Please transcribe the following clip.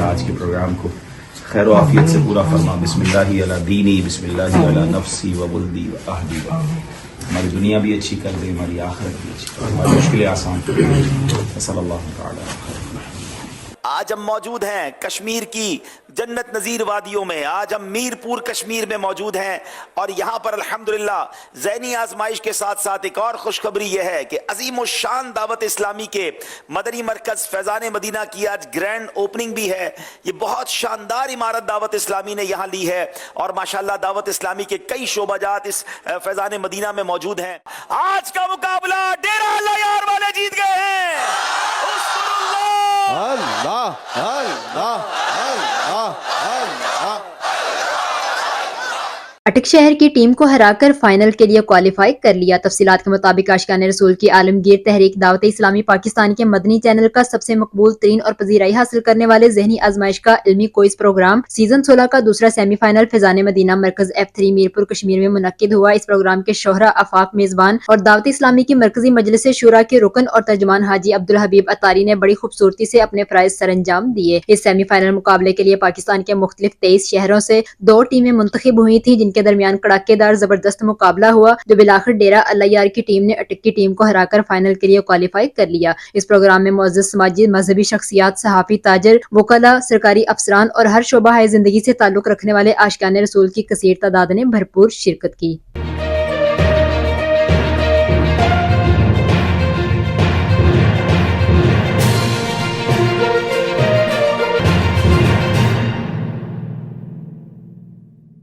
تعالیٰ آج کے پروگرام کو خیر و عافیت سے پورا فرما. بسم اللہ علی دینی، بسم اللہ علی نفسی و ولدی و اہلی. ہماری دنیا بھی اچھی کر دے، ہماری آخرت بھی اچھی کر دے، ہماری مشکلیں آسان کر دے. صلی اللہ تعالیٰ. آج ہم موجود ہیں کشمیر کی جنت نظیر وادیوں میں. آج ہم میر پور کشمیر میں موجود ہیں اور یہاں پر الحمدللہ ذہنی آزمائش کے ساتھ ساتھ ایک اور خوشخبری یہ ہے کہ عظیم الشان دعوت اسلامی کے مدنی مرکز فیضان مدینہ کی آج گرینڈ اوپننگ بھی ہے. یہ بہت شاندار عمارت دعوت اسلامی نے یہاں لی ہے اور ماشاءاللہ دعوت اسلامی کے کئی شعبہ جات اس فیضان مدینہ میں موجود ہیں. آج کا مقابلہ ڈیرہ اللہ یار والے جیت گئے ہیں. اللہ اللہ اللہ اللہ. اٹک شہر کی ٹیم کو ہرا کر فائنل کے لیے کوالیفائی کر لیا. تفصیلات کے مطابق عاشقان رسول کی عالمگیر تحریک دعوت اسلامی پاکستان کے مدنی چینل کا سب سے مقبول ترین اور پذیرائی حاصل کرنے والے ذہنی آزمائش کا علمی کوئز پروگرام سیزن 16 کا دوسرا سیمی فائنل فیضان مدینہ مرکز F3 میرپور کشمیر میں منعقد ہوا. اس پروگرام کے شوہرا آفاق میزبان اور دعوت اسلامی کی مرکزی مجلس شورا کے رکن اور ترجمان حاجی عبدالحبیب اتاری نے بڑی خوبصورتی سے اپنے فرائض سر انجام دیے. اس سیمی فائنل مقابلے کے لیے پاکستان کے مختلف 23 شہروں سے 2 ٹیمیں منتخب ہوئی تھیں جن کے درمیان کڑاکے دار زبردست مقابلہ ہوا جو بالآخر ڈیرہ اللہ یار کی ٹیم نے اٹک کی ٹیم کو ہرا کر فائنل کے لیے کوالیفائی کر لیا. اس پروگرام میں معزز سماجی مذہبی شخصیات، صحافی، تاجر، وکلاء، سرکاری افسران اور ہر شعبہ زندگی سے تعلق رکھنے والے عاشقان رسول کی کثیر تعداد نے بھرپور شرکت کی.